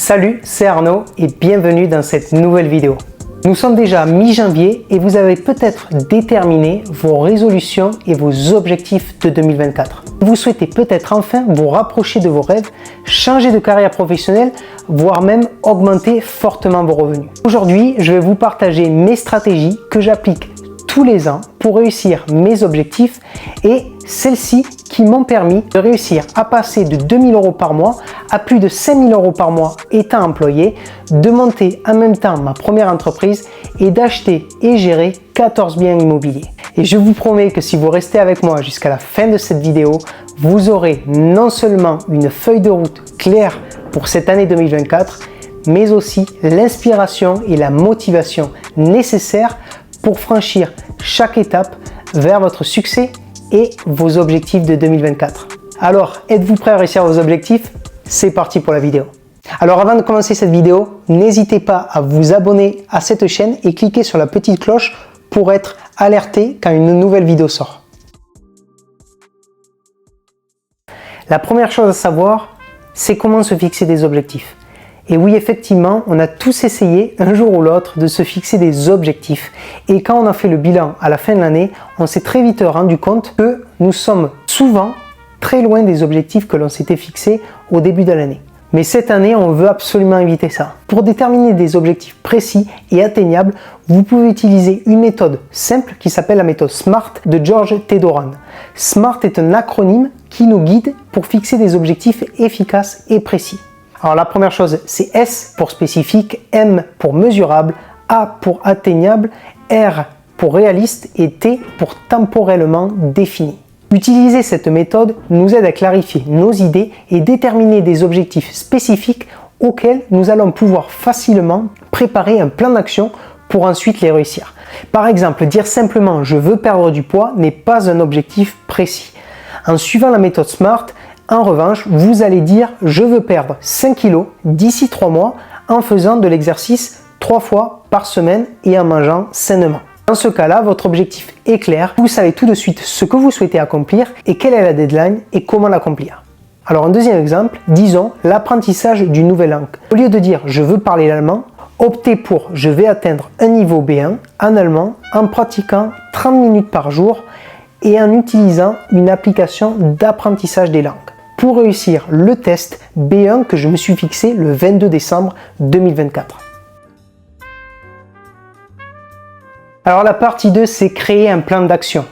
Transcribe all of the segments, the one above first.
Salut, c'est Arnaud et bienvenue dans cette nouvelle vidéo. Nous sommes déjà mi-janvier et vous avez peut-être déterminé vos résolutions et vos objectifs de 2024. Vous souhaitez peut-être enfin vous rapprocher de vos rêves, changer de carrière professionnelle, voire même augmenter fortement vos revenus. Aujourd'hui, je vais vous partager mes stratégies que j'applique tous les ans pour réussir mes objectifs et celles-ci qui m'ont permis de réussir à passer de 2 000 € par mois à plus de 5 000 € par mois étant employé, de monter en même temps ma première entreprise et d'acheter et gérer 14 biens immobiliers. Et je vous promets que si vous restez avec moi jusqu'à la fin de cette vidéo, vous aurez non seulement une feuille de route claire pour cette année 2024, mais aussi l'inspiration et la motivation nécessaires pour franchir chaque étape vers votre succès et vos objectifs de 2024. Alors, êtes-vous prêt à réussir vos objectifs? C'est parti pour la vidéo. Alors avant de commencer cette vidéo, n'hésitez pas à vous abonner à cette chaîne et cliquer sur la petite cloche pour être alerté quand une nouvelle vidéo sort. La première chose à savoir, c'est comment se fixer des objectifs. Et oui, effectivement, on a tous essayé un jour ou l'autre de se fixer des objectifs. Et quand on a fait le bilan à la fin de l'année, on s'est très vite rendu compte que nous sommes souvent très loin des objectifs que l'on s'était fixés au début de l'année. Mais cette année, on veut absolument éviter ça. Pour déterminer des objectifs précis et atteignables, vous pouvez utiliser une méthode simple qui s'appelle la méthode SMART de George T. Doran. SMART est un acronyme qui nous guide pour fixer des objectifs efficaces et précis. Alors la première chose, c'est S pour spécifique, M pour mesurable, A pour atteignable, R pour réaliste et T pour temporellement défini. Utiliser cette méthode nous aide à clarifier nos idées et déterminer des objectifs spécifiques auxquels nous allons pouvoir facilement préparer un plan d'action pour ensuite les réussir. Par exemple, dire simplement « je veux perdre du poids » n'est pas un objectif précis. En suivant la méthode SMART, en revanche, vous allez dire « je veux perdre 5 kg d'ici 3 mois en faisant de l'exercice 3 fois par semaine et en mangeant sainement ». Dans ce cas-là, votre objectif est clair, vous savez tout de suite ce que vous souhaitez accomplir et quelle est la deadline et comment l'accomplir. Alors un deuxième exemple, disons l'apprentissage d'une nouvelle langue. Au lieu de dire « je veux parler l'allemand », optez pour « je vais atteindre un niveau B1 en allemand en pratiquant 30 minutes par jour et en utilisant une application d'apprentissage des langues » pour réussir le test B1 que je me suis fixé le 22 décembre 2024. Alors la partie 2, c'est créer un plan d'action.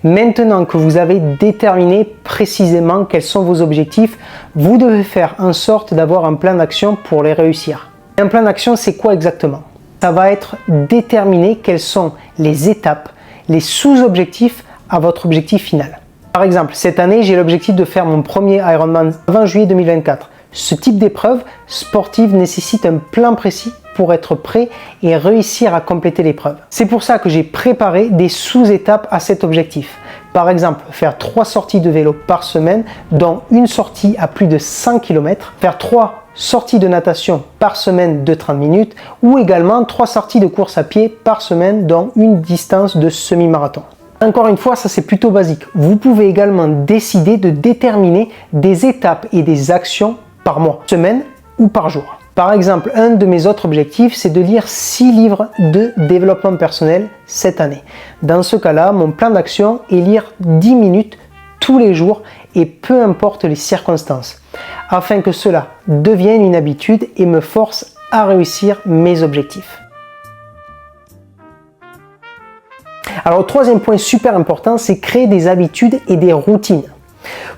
Maintenant que vous avez déterminé précisément quels sont vos objectifs, vous devez faire en sorte d'avoir un plan d'action pour les réussir. Un plan d'action, c'est quoi exactement? Ça va être déterminer quelles sont les étapes, les sous-objectifs à votre objectif final. Par exemple, cette année, j'ai l'objectif de faire mon premier Ironman avant juillet 2024. Ce type d'épreuve sportive nécessite un plan précis pour être prêt et réussir à compléter l'épreuve. C'est pour ça que j'ai préparé des sous-étapes à cet objectif. Par exemple, faire 3 sorties de vélo par semaine, dont une sortie à plus de 100 km, faire 3 sorties de natation par semaine de 30 minutes ou également 3 sorties de course à pied par semaine, dont une distance de semi-marathon. Encore une fois, ça c'est plutôt basique. Vous pouvez également décider de déterminer des étapes et des actions par mois, semaine ou par jour. Par exemple, un de mes autres objectifs, c'est de lire 6 livres de développement personnel cette année. Dans ce cas-là, mon plan d'action est lire 10 minutes tous les jours et peu importe les circonstances, afin que cela devienne une habitude et me force à réussir mes objectifs. Alors, le troisième point super important, c'est créer des habitudes et des routines.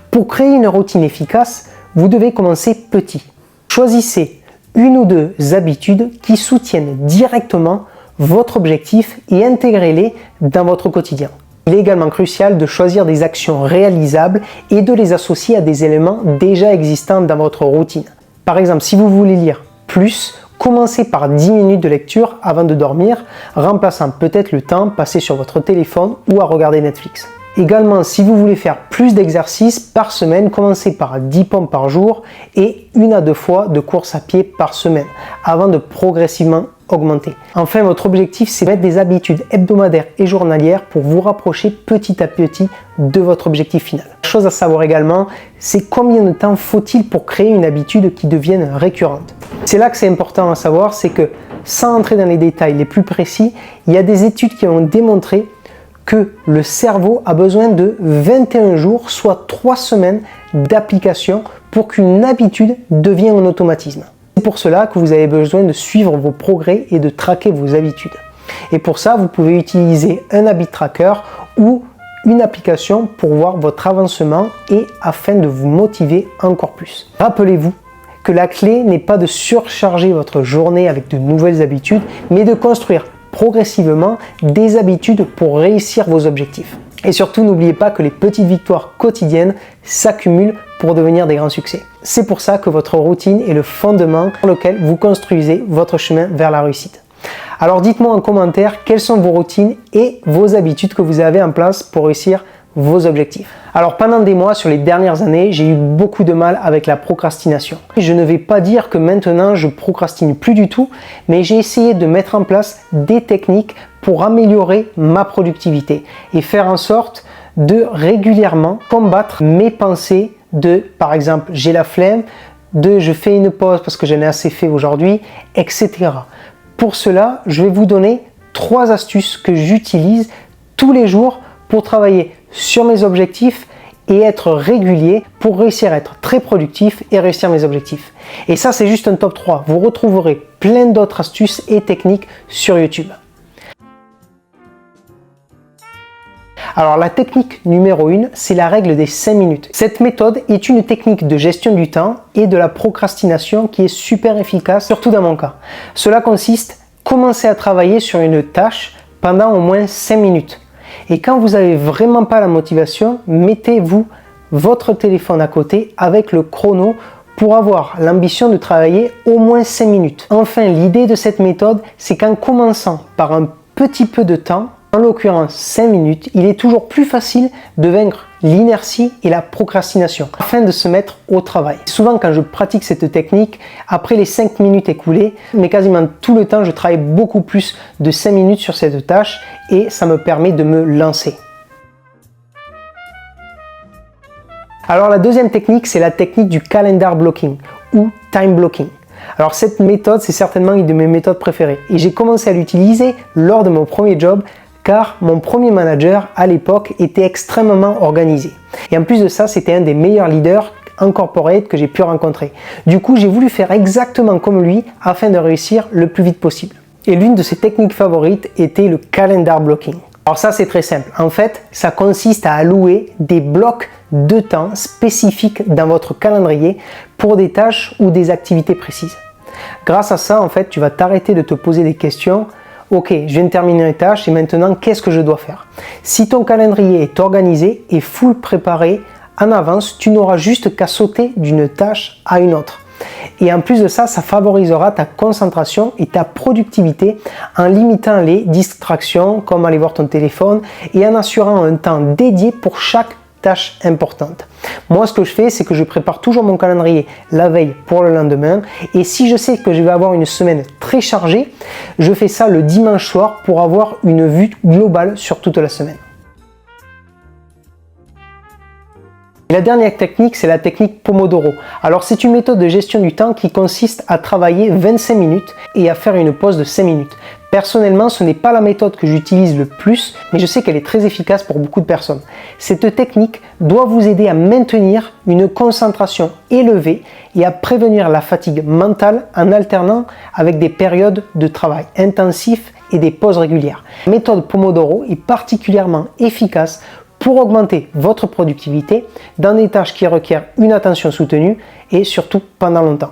Pour créer une routine efficace, vous devez commencer petit. Choisissez une ou deux habitudes qui soutiennent directement votre objectif et intégrez-les dans votre quotidien. Il est également crucial de choisir des actions réalisables et de les associer à des éléments déjà existants dans votre routine. Par exemple, si vous voulez lire plus, commencez par 10 minutes de lecture avant de dormir, remplaçant peut-être le temps passé sur votre téléphone ou à regarder Netflix. Également, si vous voulez faire plus d'exercices par semaine, commencez par 10 pompes par jour et 1 à 2 fois de course à pied par semaine, avant de progressivement augmenter. Enfin, votre objectif, c'est de mettre des habitudes hebdomadaires et journalières pour vous rapprocher petit à petit de votre objectif final. chose à savoir également, c'est combien de temps faut-il pour créer une habitude qui devienne récurrente. C'est là que c'est important à savoir, c'est que sans entrer dans les détails les plus précis, il y a des études qui ont démontré que le cerveau a besoin de 21 jours, soit 3 semaines d'application pour qu'une habitude devienne un automatisme. C'est pour cela que vous avez besoin de suivre vos progrès et de traquer vos habitudes. Et pour ça, vous pouvez utiliser un habit tracker ou une application pour voir votre avancement et afin de vous motiver encore plus. Rappelez-vous que la clé n'est pas de surcharger votre journée avec de nouvelles habitudes, mais de construire progressivement des habitudes pour réussir vos objectifs. Et surtout, n'oubliez pas que les petites victoires quotidiennes s'accumulent pour devenir des grands succès. C'est pour ça que votre routine est le fondement sur lequel vous construisez votre chemin vers la réussite. Alors dites-moi en commentaire quelles sont vos routines et vos habitudes que vous avez en place pour réussir vos objectifs. Alors pendant des mois, sur les dernières années, j'ai eu beaucoup de mal avec la procrastination. Je ne vais pas dire que maintenant je procrastine plus du tout, mais j'ai essayé de mettre en place des techniques pour améliorer ma productivité et faire en sorte de régulièrement combattre mes pensées de, par exemple, j'ai la flemme, de je fais une pause parce que j'en ai assez fait aujourd'hui, etc. Pour cela, je vais vous donner 3 astuces que j'utilise tous les jours pour travailler sur mes objectifs et être régulier pour réussir à être très productif et réussir mes objectifs. Et ça, c'est juste un top 3. Vous retrouverez plein d'autres astuces et techniques sur YouTube. Alors la technique numéro 1, c'est la règle des 5 minutes. Cette méthode est une technique de gestion du temps et de la procrastination qui est super efficace, surtout dans mon cas. Cela consiste à commencer à travailler sur une tâche pendant au moins 5 minutes. Et quand vous n'avez vraiment pas la motivation, mettez-vous votre téléphone à côté avec le chrono pour avoir l'ambition de travailler au moins 5 minutes. Enfin, l'idée de cette méthode, c'est qu'en commençant par un petit peu de temps, en l'occurrence 5 minutes, il est toujours plus facile de vaincre l'inertie et la procrastination afin de se mettre au travail. Souvent quand je pratique cette technique, après les 5 minutes écoulées, mais quasiment tout le temps, je travaille beaucoup plus de 5 minutes sur cette tâche et ça me permet de me lancer. Alors la deuxième technique, c'est la technique du calendar blocking ou time blocking. Alors cette méthode, c'est certainement une de mes méthodes préférées et j'ai commencé à l'utiliser lors de mon premier job car mon premier manager à l'époque était extrêmement organisé. Et en plus de ça, c'était un des meilleurs leaders en corporate que j'ai pu rencontrer. Du coup, j'ai voulu faire exactement comme lui afin de réussir le plus vite possible. Et l'une de ses techniques favorites était le calendar blocking. Alors ça, c'est très simple. En fait, ça consiste à allouer des blocs de temps spécifiques dans votre calendrier pour des tâches ou des activités précises. Grâce à ça, en fait, tu vas t'arrêter de te poser des questions. Ok, je viens de terminer les tâches et maintenant, qu'est-ce que je dois faire? Si ton calendrier est organisé et full préparé en avance, tu n'auras juste qu'à sauter d'une tâche à une autre. Et en plus de ça, ça favorisera ta concentration et ta productivité en limitant les distractions comme aller voir ton téléphone et en assurant un temps dédié pour chaque tâche importante. Moi, ce que je fais, c'est que je prépare toujours mon calendrier la veille pour le lendemain et si je sais que je vais avoir une semaine très chargée, je fais ça le dimanche soir pour avoir une vue globale sur toute la semaine. Et la dernière technique, c'est la technique Pomodoro. Alors c'est une méthode de gestion du temps qui consiste à travailler 25 minutes et à faire une pause de 5 minutes. Personnellement, ce n'est pas la méthode que j'utilise le plus, mais je sais qu'elle est très efficace pour beaucoup de personnes. Cette technique doit vous aider à maintenir une concentration élevée et à prévenir la fatigue mentale en alternant avec des périodes de travail intensif et des pauses régulières. La méthode Pomodoro est particulièrement efficace pour augmenter votre productivité dans des tâches qui requièrent une attention soutenue et surtout pendant longtemps.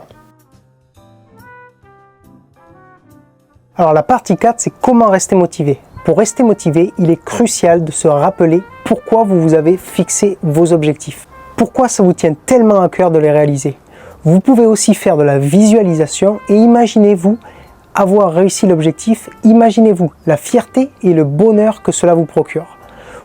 Alors la partie 4, c'est comment rester motivé. Pour rester motivé, il est crucial de se rappeler pourquoi vous avez fixé vos objectifs. Pourquoi ça vous tient tellement à cœur de les réaliser. Vous pouvez aussi faire de la visualisation et imaginez-vous avoir réussi l'objectif. Imaginez-vous la fierté et le bonheur que cela vous procure.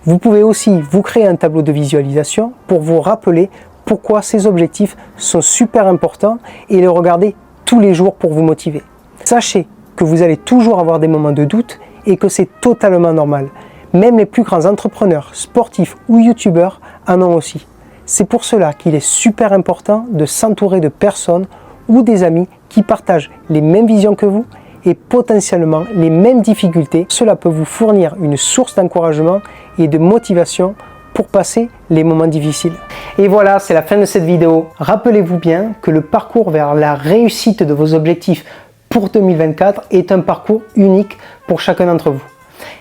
Vous pouvez aussi vous créer un tableau de visualisation pour vous rappeler pourquoi ces objectifs sont super importants et les regarder tous les jours pour vous motiver. Sachez que vous allez toujours avoir des moments de doute et que c'est totalement normal. Même les plus grands entrepreneurs, sportifs ou youtubeurs en ont aussi. C'est pour cela qu'il est super important de s'entourer de personnes ou des amis qui partagent les mêmes visions que vous et potentiellement les mêmes difficultés. Cela peut vous fournir une source d'encouragement et de motivation pour passer les moments difficiles. Et voilà, c'est la fin de cette vidéo. Rappelez-vous bien que le parcours vers la réussite de vos objectifs pour 2024 est un parcours unique pour chacun d'entre vous.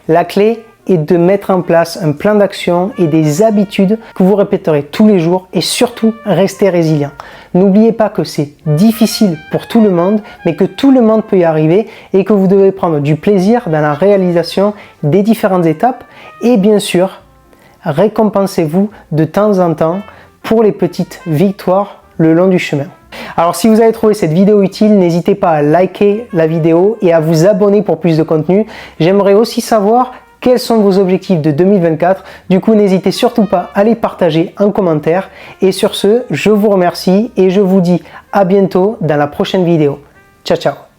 La clé est de mettre en place un plan d'action et des habitudes que vous répéterez tous les jours et surtout rester résilient. N'oubliez pas que c'est difficile pour tout le monde, mais que tout le monde peut y arriver et que vous devez prendre du plaisir dans la réalisation des différentes étapes et bien sûr, récompensez-vous de temps en temps pour les petites victoires le long du chemin. Alors si vous avez trouvé cette vidéo utile, n'hésitez pas à liker la vidéo et à vous abonner pour plus de contenu. J'aimerais aussi savoir quels sont vos objectifs de 2024. Du coup, n'hésitez surtout pas à les partager en commentaire. Et sur ce, je vous remercie et je vous dis à bientôt dans la prochaine vidéo. Ciao, ciao!